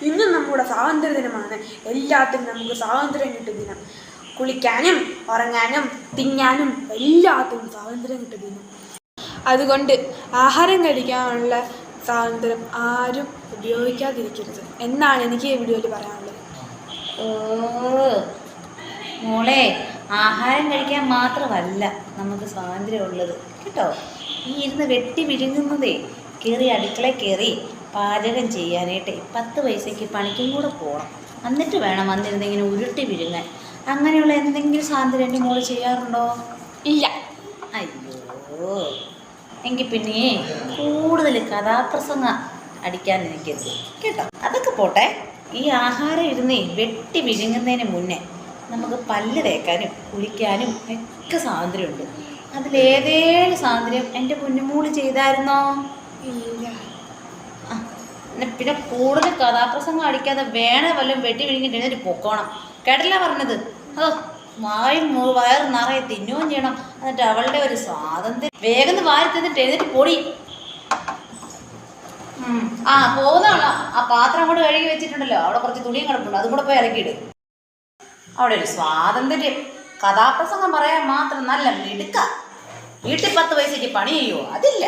ഇന്ന് നമ്മുടെ സ്വാതന്ത്ര്യ ദിനമാണ്. എല്ലാത്തിനും നമുക്ക് സ്വാതന്ത്ര്യം കിട്ടിയ ദിനം. കുളിക്കാനും ഉറങ്ങാനും തിന്നാനും എല്ലാത്തിനും സ്വാതന്ത്ര്യം കിട്ടിയ ദിനം. അതുകൊണ്ട് ആഹാരം കഴിക്കാനുള്ള സ്വാതന്ത്ര്യം ആരും ഉപയോഗിക്കാതിരിക്കരുത് എന്നാണ് എനിക്ക് ഈ വീഡിയോയിൽ പറയാനുള്ളത്. മോളെ, ആഹാരം കഴിക്കാൻ മാത്രമല്ല നമുക്ക് സ്വാതന്ത്ര്യമുള്ളത് കേട്ടോ. ഈ ഇരുന്ന് വെട്ടി വിഴുങ്ങുന്നതേ കയറി അടുക്കളയിൽ കയറി പാചകം ചെയ്യാനായിട്ട് 10 പൈസയ്ക്ക് പണിക്കും കൂടെ പോകണം. എന്നിട്ട് വേണം വന്നിരുന്ന് ഇങ്ങനെ ഉരുട്ടി വിഴുങ്ങാൻ. അങ്ങനെയുള്ള എന്തെങ്കിലും സ്വാതന്ത്ര്യം എൻ്റെ മോള് ചെയ്യാറുണ്ടോ? ഇല്ല. അയ്യോ, എങ്കിൽ പിന്നെ കൂടുതൽ കഥാപ്രസംഗം അടിക്കാൻ നിൽക്കരുത് കേട്ടോ. അതൊക്കെ പോട്ടെ, ഈ ആഹാരം ഇരുന്നേ വെട്ടി വിഴുങ്ങുന്നതിന് മുന്നേ നമുക്ക് പല്ല് തേക്കാനും കുളിക്കാനും ഒക്കെ സ്വാതന്ത്ര്യമുണ്ട്. അതിലേതേലും സ്വാതന്ത്ര്യം എൻ്റെ കുഞ്ഞുമൂള് ചെയ്തായിരുന്നോ? ഇല്ല. പിന്നെ കൂടുതൽ കഥാപ്രസംഗം അടിക്കാതെ വല്ലതും വെട്ടി വിഴുങ്ങിട്ട് എഴുന്നേറ്റ് പൊക്കോണം. കേട്ടല്ല പറഞ്ഞത്? വയറ് നിറയെ തിന്നുകയും ചെയ്യണം. എന്നിട്ട് അവളുടെ ഒരു സ്വാതന്ത്ര്യം വേഗം വാരി തിന്നിട്ട് എഴുന്നേറ്റ് പൊടി. പോകുന്നതാണോ? ആ പാത്രം അങ്ങോട്ട് കഴുകി വെച്ചിട്ടുണ്ടല്ലോ, അവിടെ കുറച്ച് തുണിയും കിടപ്പുണ്ട്, അതും കൂടെ പോയി ഇറക്കിയിട്. അവിടെ ഒരു സ്വാതന്ത്ര്യം കഥാപ്രസംഗം പറയാൻ മാത്രം നല്ല മിടുക്ക. വീട്ടിൽ 10 പൈസയ്ക്ക് പണി ചെയ്യുമോ? അതില്ല.